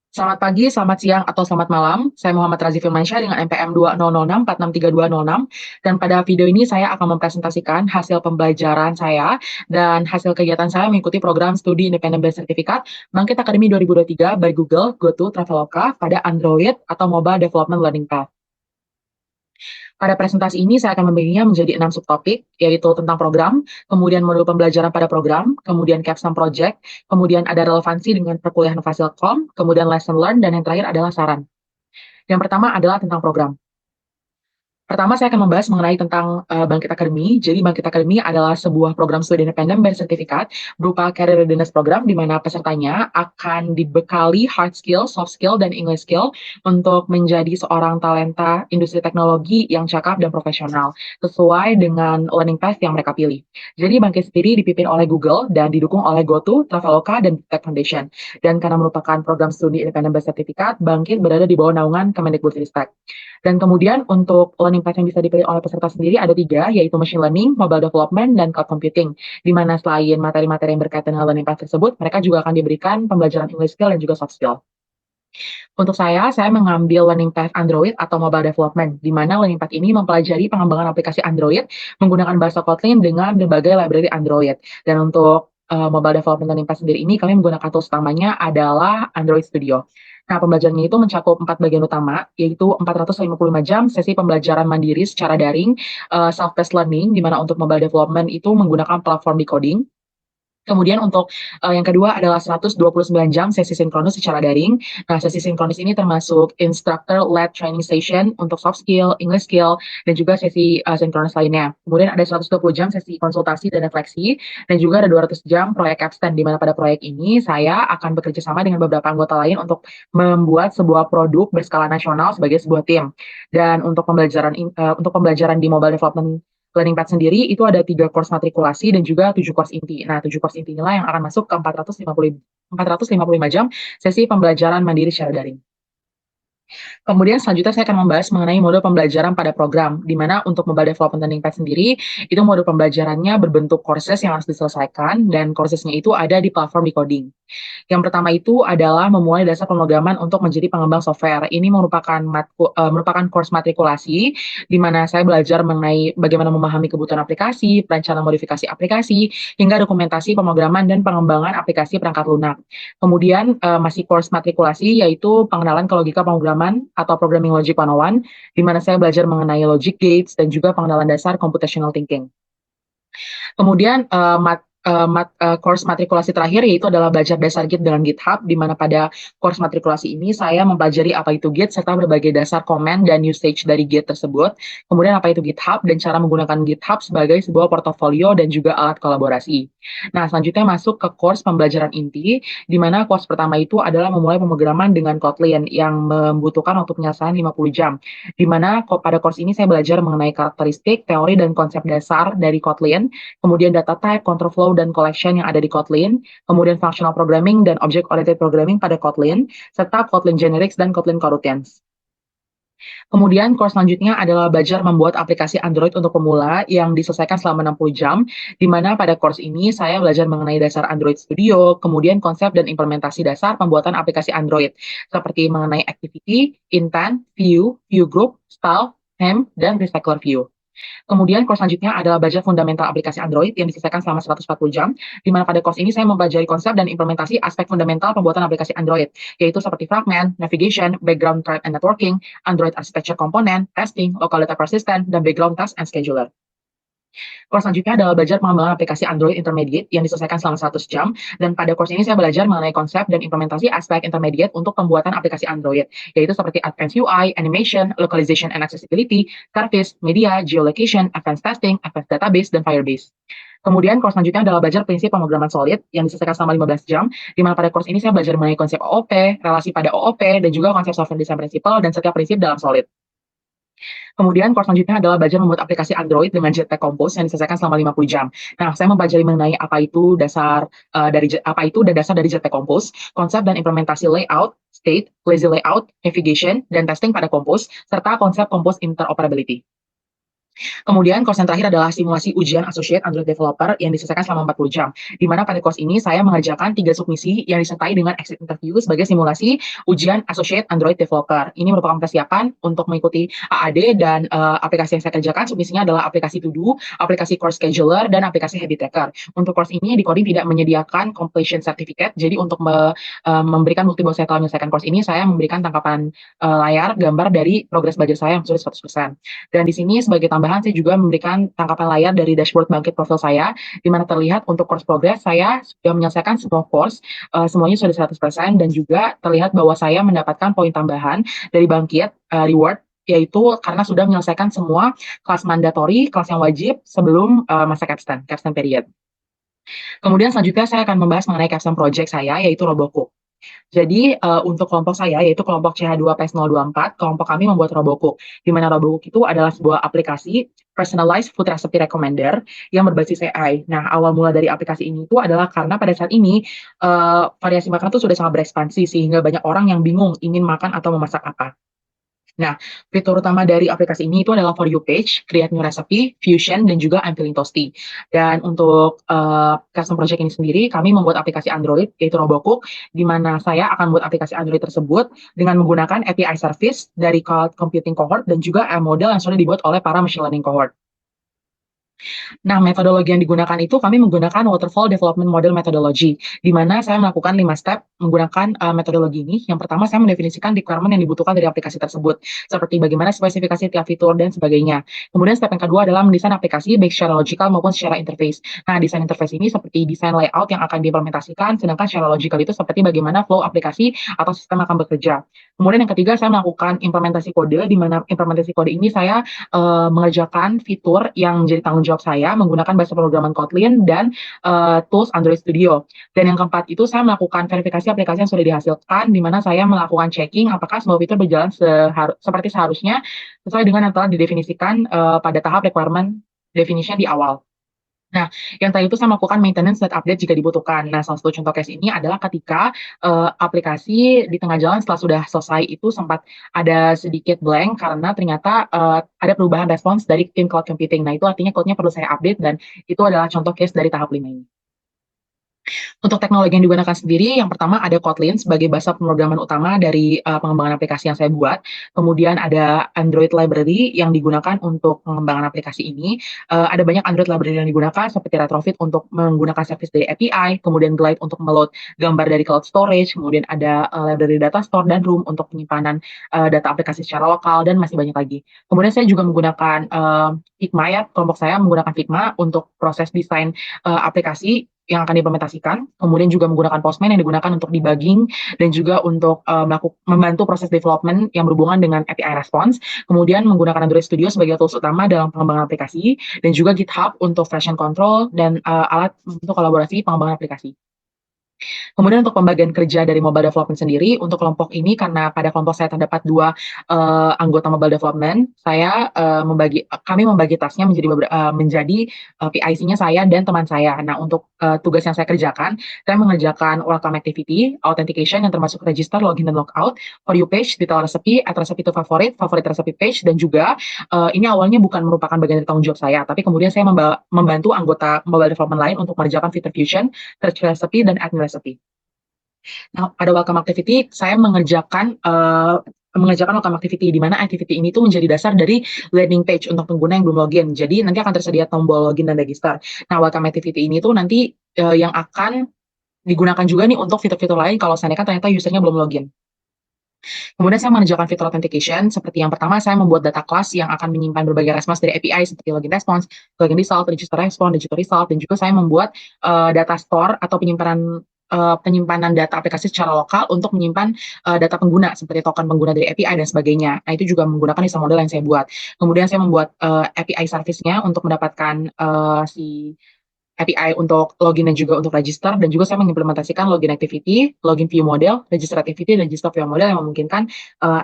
Selamat pagi, selamat siang, atau selamat malam. Saya Muhammad Razi Firmansyah dengan NPM 2006463206. Dan pada video ini saya akan mempresentasikan hasil pembelajaran saya dan hasil kegiatan saya mengikuti program studi independen bersertifikat Bangkit Academy 2023 by Google GoTo Traveloka pada Android atau Mobile Development Learning Path. Pada presentasi ini saya akan membaginya menjadi 6 subtopik, yaitu tentang program, kemudian modul pembelajaran pada program, kemudian capstone project, kemudian ada relevansi dengan perkuliahan Fasilkom, kemudian lesson learned, dan yang terakhir adalah saran. Yang pertama adalah tentang program. Pertama, saya akan membahas mengenai tentang Bangkit Academy. Jadi, Bangkit Academy adalah sebuah program studi independen bersertifikat berupa career readiness program di mana pesertanya akan dibekali hard skill, soft skill, dan English skill untuk menjadi seorang talenta industri teknologi yang cakap dan profesional sesuai dengan learning path yang mereka pilih. Jadi, Bangkit sendiri dipimpin oleh Google dan didukung oleh GoTo, Traveloka, dan Tech Foundation. Dan karena merupakan program studi independen bersertifikat, Bangkit berada di bawah naungan Kemendikbudristek. Dan kemudian untuk learning path yang bisa dipilih oleh peserta sendiri ada tiga, yaitu machine learning, mobile development, dan cloud computing. Di mana selain materi-materi yang berkaitan dengan learning path tersebut, mereka juga akan diberikan pembelajaran English skill dan juga soft skill. Untuk saya mengambil learning path Android atau mobile development, di mana learning path ini mempelajari pengembangan aplikasi Android menggunakan bahasa Kotlin dengan berbagai library Android. Dan untuk mobile development learning path sendiri ini, kami menggunakan tools utamanya adalah Android Studio. Nah, pembelajarannya itu mencakup 4 bagian utama, yaitu 455 jam sesi pembelajaran mandiri secara daring, self-paced learning, di mana untuk mobile development itu menggunakan platform decoding. Kemudian untuk yang kedua adalah 129 jam sesi sinkronus secara daring. Nah, sesi sinkronus ini termasuk instructor-led training session untuk soft skill, English skill, dan juga sesi sinkronus lainnya. Kemudian ada 120 jam sesi konsultasi dan refleksi, dan juga ada 200 jam proyek capstone, di mana pada proyek ini saya akan bekerja sama dengan beberapa anggota lain untuk membuat sebuah produk berskala nasional sebagai sebuah tim. Dan untuk pembelajaran di mobile development Learning Path sendiri itu ada 3 course matrikulasi dan juga 7 course inti. Nah, 7 course inti inilah yang akan masuk ke 455 jam sesi pembelajaran mandiri secara daring. Kemudian selanjutnya saya akan membahas mengenai modul pembelajaran pada program, di mana untuk mobile development learning path sendiri, itu modul pembelajarannya berbentuk courses yang harus diselesaikan, dan coursesnya itu ada di platform decoding. Yang pertama itu adalah memulai dasar pemrograman untuk menjadi pengembang software. Ini merupakan course matrikulasi di mana saya belajar mengenai bagaimana memahami kebutuhan aplikasi, perencanaan modifikasi aplikasi, hingga dokumentasi pemrograman dan pengembangan aplikasi perangkat lunak. Kemudian masih course matrikulasi yaitu pengenalan ke logika pemrograman atau programming logic 101 di mana saya belajar mengenai logic gates dan juga pengenalan dasar computational thinking. Kemudian course matrikulasi terakhir yaitu adalah belajar dasar Git dengan GitHub, di mana pada course matrikulasi ini saya mempelajari apa itu Git serta berbagai dasar command dan usage dari Git tersebut. Kemudian apa itu GitHub dan cara menggunakan GitHub sebagai sebuah portofolio dan juga alat kolaborasi. Nah, selanjutnya masuk ke course pembelajaran inti, di mana course pertama itu adalah memulai pemrograman dengan Kotlin yang membutuhkan untuk penyelesaian 50 jam. Di mana pada course ini saya belajar mengenai karakteristik, teori, dan konsep dasar dari Kotlin, kemudian data type, control flow, dan collection yang ada di Kotlin, kemudian functional programming dan object-oriented programming pada Kotlin, serta Kotlin generics dan Kotlin coroutines. Kemudian course selanjutnya adalah belajar membuat aplikasi Android untuk pemula yang diselesaikan selama 60 jam, di mana pada course ini saya belajar mengenai dasar Android Studio, kemudian konsep dan implementasi dasar pembuatan aplikasi Android, seperti mengenai activity, intent, view group, style, theme, dan recycler view. Kemudian course selanjutnya adalah belajar fundamental aplikasi Android yang diselesaikan selama 140 jam, di mana pada course ini saya mempelajari konsep dan implementasi aspek fundamental pembuatan aplikasi Android, yaitu seperti fragment, navigation, background type and networking, Android architecture component, testing, local data persistent, dan background task and scheduler. Course selanjutnya adalah belajar pengembangan aplikasi Android Intermediate yang diselesaikan selama 100 jam, dan pada course ini saya belajar mengenai konsep dan implementasi aspek intermediate untuk pembuatan aplikasi Android, yaitu seperti Advanced UI, Animation, Localization and Accessibility, Service, Media, Geolocation, Advanced Testing, Advanced Database, dan Firebase. Kemudian course selanjutnya adalah belajar prinsip pemrograman solid yang diselesaikan selama 15 jam, di mana pada course ini saya belajar mengenai konsep OOP, relasi pada OOP, dan juga konsep software design principle dan setiap prinsip dalam solid. Kemudian course selanjutnya adalah belajar membuat aplikasi Android dengan Jetpack Compose yang diselesaikan selama 50 jam. Nah, saya mempelajari mengenai apa itu dan dasar dari Jetpack Compose, konsep dan implementasi layout, state, lazy layout, navigation, dan testing pada Compose, serta konsep Compose interoperability. Kemudian course yang terakhir adalah simulasi ujian associate Android developer yang diselesaikan selama 40 jam. Di mana pada course ini saya mengerjakan 3 submisi yang disertai dengan exit interview sebagai simulasi ujian associate Android developer. Ini merupakan persiapan untuk mengikuti AAD dan aplikasi yang saya kerjakan. Submisinya adalah aplikasi To Do, aplikasi course scheduler, dan aplikasi habit tracker. Untuk course ini di Coding tidak menyediakan completion certificate. Jadi untuk memberikan bukti bahwa saya telah menyelesaikan course ini, saya memberikan tangkapan layar gambar dari progres belajar saya yang sudah 100%. Dan di sini sebagai tambahan saya juga memberikan tangkapan layar dari dashboard Bangkit profil saya, di mana terlihat untuk course progress saya sudah menyelesaikan semua course, semuanya sudah 100% dan juga terlihat bahwa saya mendapatkan poin tambahan dari Bangkit reward yaitu karena sudah menyelesaikan semua kelas mandatori, kelas yang wajib sebelum masa capstone period. Kemudian selanjutnya saya akan membahas mengenai capstone project saya yaitu Robocook. Jadi untuk kelompok saya yaitu kelompok CH2PS024, kelompok kami membuat Robocook, di mana Robocook itu adalah sebuah aplikasi personalized food recipe recommender yang berbasis AI. Nah, awal mula dari aplikasi ini itu adalah karena pada saat ini variasi makanan itu sudah sangat berekspansi sehingga banyak orang yang bingung ingin makan atau memasak apa. Nah, fitur utama dari aplikasi ini itu adalah For You page, Create New Recipe, Fusion, dan juga I'm Feeling Toasty. Dan untuk custom project ini sendiri, kami membuat aplikasi Android, yaitu Robocook, di mana saya akan membuat aplikasi Android tersebut dengan menggunakan API service dari Cloud Computing Cohort dan juga model yang sudah dibuat oleh para machine learning cohort. Nah, metodologi yang digunakan itu kami menggunakan Waterfall Development Model Methodology, di mana saya melakukan 5 step menggunakan metodologi ini. Yang pertama, saya mendefinisikan requirement yang dibutuhkan dari aplikasi tersebut, seperti bagaimana spesifikasi tiap fitur dan sebagainya. Kemudian step yang kedua adalah mendesain aplikasi baik secara logical maupun secara interface. Nah, desain interface ini seperti desain layout yang akan diimplementasikan, sedangkan secara logical itu seperti bagaimana flow aplikasi atau sistem akan bekerja. Kemudian yang ketiga, saya melakukan implementasi kode, di mana implementasi kode ini saya mengerjakan fitur yang menjadi tanggung jawab saya menggunakan bahasa pemrograman Kotlin dan tools Android Studio. Dan yang keempat itu saya melakukan verifikasi aplikasi yang sudah dihasilkan, di mana saya melakukan checking apakah semua fitur berjalan seperti seharusnya sesuai dengan yang telah didefinisikan pada tahap requirement definition di awal. Nah, yang tadi itu saya melakukan maintenance dan update jika dibutuhkan. Nah, salah satu contoh case ini adalah ketika aplikasi di tengah jalan setelah sudah selesai itu sempat ada sedikit blank karena ternyata ada perubahan respons dari tim cloud computing. Nah, itu artinya code-nya perlu saya update dan itu adalah contoh case dari tahap 5 ini. Untuk teknologi yang digunakan sendiri, yang pertama ada Kotlin sebagai bahasa pemrograman utama dari pengembangan aplikasi yang saya buat. Kemudian ada Android Library yang digunakan untuk pengembangan aplikasi ini. Ada banyak Android Library yang digunakan seperti Retrofit untuk menggunakan service dari API, kemudian Glide untuk meload gambar dari cloud storage, kemudian ada library data store dan Room untuk penyimpanan data aplikasi secara lokal dan masih banyak lagi. Kemudian saya juga menggunakan Figma ya, kelompok saya menggunakan Figma untuk proses desain aplikasi yang akan diimplementasikan, kemudian juga menggunakan Postman yang digunakan untuk debugging dan juga untuk membantu proses development yang berhubungan dengan API response, kemudian menggunakan Android Studio sebagai tools utama dalam pengembangan aplikasi, dan juga GitHub untuk version control dan alat untuk kolaborasi pengembangan aplikasi. Kemudian untuk pembagian kerja dari mobile development sendiri, untuk kelompok ini karena pada kelompok saya terdapat 2 anggota mobile development, kami membagi tasnya menjadi PIC-nya saya dan teman saya. Nah, untuk tugas yang saya kerjakan, saya mengerjakan welcome activity, authentication yang termasuk register, login dan logout, for you page, detail recipe, add recipe to favorite, favorite recipe page, dan juga ini awalnya bukan merupakan bagian dari tanggung jawab saya, tapi kemudian saya membantu anggota mobile development lain untuk mengerjakan fitur fusion, search recipe, dan add new recipe. Nah, pada welcome activity saya mengerjakan welcome activity, di mana activity ini tuh menjadi dasar dari landing page untuk pengguna yang belum login. Jadi nanti akan tersedia tombol login dan register. Nah, welcome activity ini tuh nanti yang akan digunakan juga nih untuk fitur-fitur lain kalau seandainya ternyata usernya belum login. Kemudian saya mengerjakan fitur authentication, seperti yang pertama saya membuat data class yang akan menyimpan berbagai response dari API seperti login response, login result, register response, digital result, dan juga saya membuat data store atau penyimpanan data aplikasi secara lokal untuk menyimpan data pengguna seperti token pengguna dari API dan sebagainya. Nah, itu juga menggunakan desain model yang saya buat. Kemudian saya membuat API service-nya untuk mendapatkan si API untuk login dan juga untuk register, dan juga saya mengimplementasikan login activity, login view model, register activity, dan register view model yang memungkinkan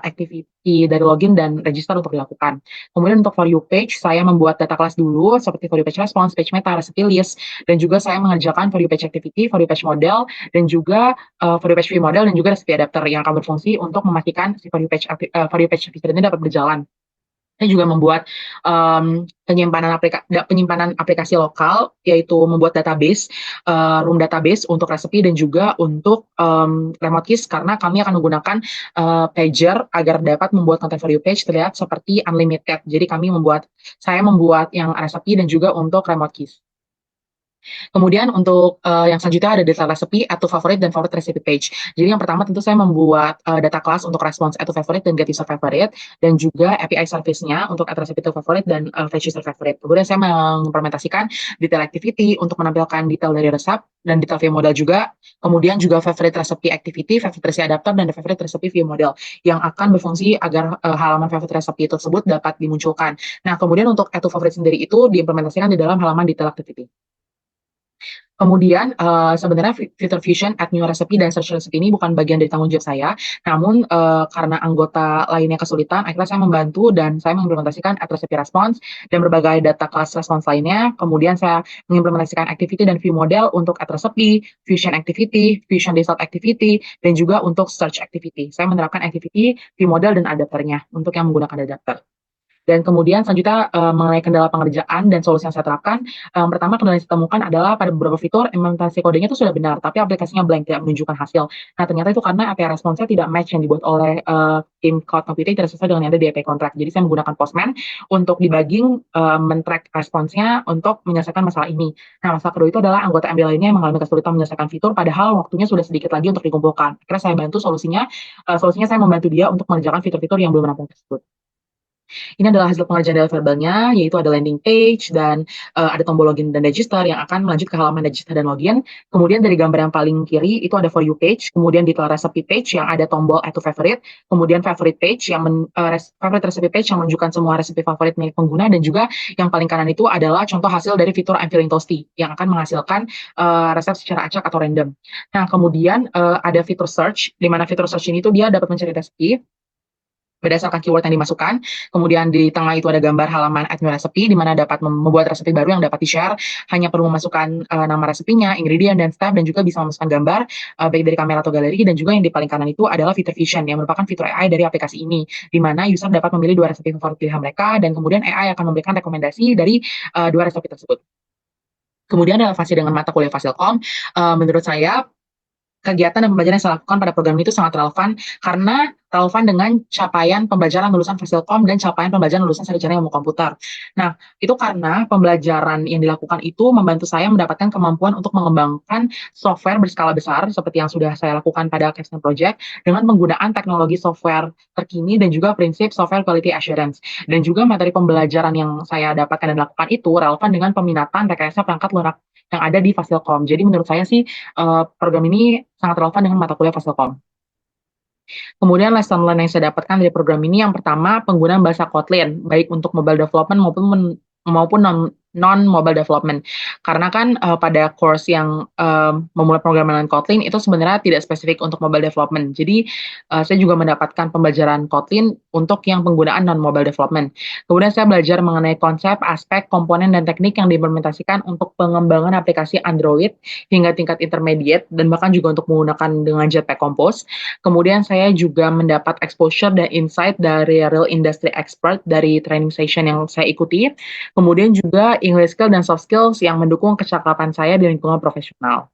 activity dari login dan register untuk dilakukan. Kemudian untuk for you page, saya membuat data class dulu seperti for you page response, page meta, recipe list, dan juga saya mengerjakan for you page activity, for you page model, dan juga for you page view model, dan juga recipe adapter yang akan berfungsi untuk memastikan si for you page fitur ini dapat berjalan. Saya juga membuat, penyimpanan aplikasi lokal, yaitu membuat database, room database untuk resepi dan juga untuk, remote keys karena kami akan menggunakan, pager agar dapat membuat content for you page terlihat seperti unlimited. Jadi saya membuat yang resepi dan juga untuk remote keys. Kemudian untuk, yang selanjutnya ada data resepi, add to favorite, dan favorite recipe page. Jadi yang pertama tentu saya membuat, data kelas untuk response add to favorite dan get user favorite, dan juga API service-nya untuk add recipe to favorite dan, fetch user favorite. Kemudian saya mengimplementasikan detail activity untuk menampilkan detail dari resep dan detail view model juga, kemudian juga favorite recipe activity, favorite recipe adapter, dan favorite recipe view model yang akan berfungsi agar, halaman favorite recipe tersebut dapat dimunculkan. Nah, kemudian untuk add to favorite sendiri itu diimplementasikan di dalam halaman detail activity. Kemudian, sebenarnya fitur Fusion, Add New Recipe, dan Search Recipe ini bukan bagian dari tanggung jawab saya, namun, karena anggota lainnya kesulitan, akhirnya saya membantu dan saya mengimplementasikan Add Recipe Response dan berbagai data kelas response lainnya. Kemudian saya mengimplementasikan activity dan view model untuk Add Recipe, Fusion Activity, Fusion Result Activity, dan juga untuk Search Activity. Saya menerapkan activity, view model, dan adapternya untuk yang menggunakan adapter. Dan kemudian selanjutnya, mengenai kendala pengerjaan dan solusi yang saya terapkan, pertama kendala yang saya temukan adalah pada beberapa fitur implementasi kodenya itu sudah benar, tapi aplikasinya blank, tidak menunjukkan hasil. Nah, ternyata itu karena API responsnya tidak match yang dibuat oleh, tim cloud computing tidak sesuai dengan yang ada di API contract. Jadi saya menggunakan Postman untuk debugging, men-track responsnya untuk menyelesaikan masalah ini. Nah, masalah kedua itu adalah anggota MD lainnya yang mengalami kesulitan menyelesaikan fitur, padahal waktunya sudah sedikit lagi untuk dikumpulkan. Akhirnya saya bantu solusinya saya membantu dia untuk mengerjakan fitur-fitur yang belum rampung tersebut. Ini adalah hasil pengerjaan deliverable-nya, yaitu ada landing page dan ada tombol login dan register yang akan melanjut ke halaman register dan login. Kemudian dari gambar yang paling kiri itu ada for you page, kemudian detail recipe page yang ada tombol add to favorite, kemudian favorite page favorite recipe page yang menunjukkan semua resipi favorit milik pengguna, dan juga yang paling kanan itu adalah contoh hasil dari fitur I'm feeling toasty yang akan menghasilkan resep secara acak atau random. Nah, kemudian ada fitur search, di mana fitur search ini tuh dia dapat mencari resepi berdasarkan keyword yang dimasukkan. Kemudian di tengah itu ada gambar halaman add new recipe, di mana dapat membuat resepi baru yang dapat di-share. Hanya perlu memasukkan nama resepinya, ingredient, dan step, dan juga bisa memasukkan gambar baik dari kamera atau galeri. Dan juga yang di paling kanan itu adalah fitur Vision yang merupakan fitur AI dari aplikasi ini, di mana user dapat memilih dua resepi favorit pilihan mereka, dan kemudian AI akan memberikan rekomendasi dari dua resepi tersebut. Kemudian relevansi dengan mata kuliah Fasilkom, menurut saya kegiatan dan pembelajaran yang saya lakukan pada program itu sangat relevan karena relevan dengan capaian pembelajaran lulusan Fasilkom dan capaian pembelajaran lulusan sarjana ilmu komputer. Nah, itu karena pembelajaran yang dilakukan itu membantu saya mendapatkan kemampuan untuk mengembangkan software berskala besar seperti yang sudah saya lakukan pada Capstone Project dengan penggunaan teknologi software terkini dan juga prinsip software quality assurance. Dan juga materi pembelajaran yang saya dapatkan dan lakukan itu relevan dengan peminatan rekayasa perangkat lunak yang ada di Fasilkom. Jadi menurut saya sih program ini sangat relevan dengan mata kuliah Fasilkom. Kemudian lesson learn yang saya dapatkan dari program ini yang pertama penggunaan bahasa Kotlin baik untuk mobile development maupun non mobile development. Karena kan pada course yang memulai programming Kotlin itu sebenarnya tidak spesifik untuk mobile development. Jadi saya juga mendapatkan pembelajaran Kotlin untuk yang penggunaan non mobile development. Kemudian saya belajar mengenai konsep, aspek, komponen, dan teknik yang diimplementasikan untuk pengembangan aplikasi Android hingga tingkat intermediate dan bahkan juga untuk menggunakan dengan Jetpack Compose. Kemudian saya juga mendapat exposure dan insight dari real industry expert dari training session yang saya ikuti. Kemudian juga English skill dan soft skills yang mendukung kecakapan saya di lingkungan profesional.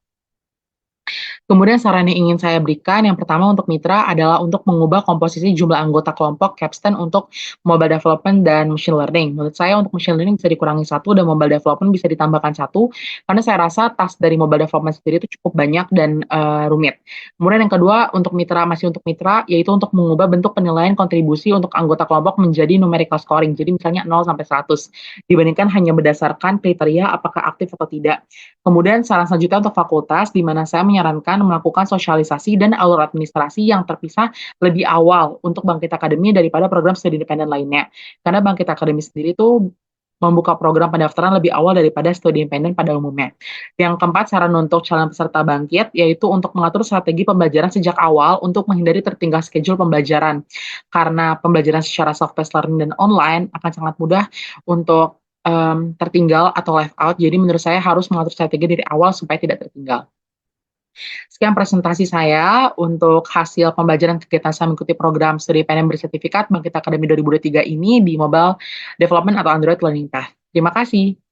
Kemudian saran yang ingin saya berikan, yang pertama untuk mitra adalah untuk mengubah komposisi jumlah anggota kelompok Capstone untuk mobile development dan machine learning. Menurut saya untuk machine learning bisa dikurangi satu dan mobile development bisa ditambahkan satu, karena saya rasa task dari mobile development sendiri itu cukup banyak dan rumit. Kemudian yang kedua masih untuk mitra, yaitu untuk mengubah bentuk penilaian kontribusi untuk anggota kelompok menjadi numerical scoring. Jadi misalnya 0 sampai 100 dibandingkan hanya berdasarkan kriteria apakah aktif atau tidak. Kemudian saran selanjutnya untuk fakultas, di mana saya menyarankan melakukan sosialisasi dan alur administrasi yang terpisah lebih awal untuk Bangkit Akademi daripada program studi independen lainnya. Karena Bangkit Akademi sendiri itu membuka program pendaftaran lebih awal daripada studi independen pada umumnya. Yang keempat, saran untuk calon peserta Bangkit, yaitu untuk mengatur strategi pembelajaran sejak awal untuk menghindari tertinggal schedule pembelajaran. Karena pembelajaran secara self-paced learning dan online akan sangat mudah untuk tertinggal atau left out. Jadi menurut saya harus mengatur strategi dari awal supaya tidak tertinggal. Sekian presentasi saya untuk hasil pembelajaran kegiatan saya mengikuti program studi PNM bersertifikat Bangkit Akademi 2023 ini di Mobile Development atau Android Learning Path. Terima kasih.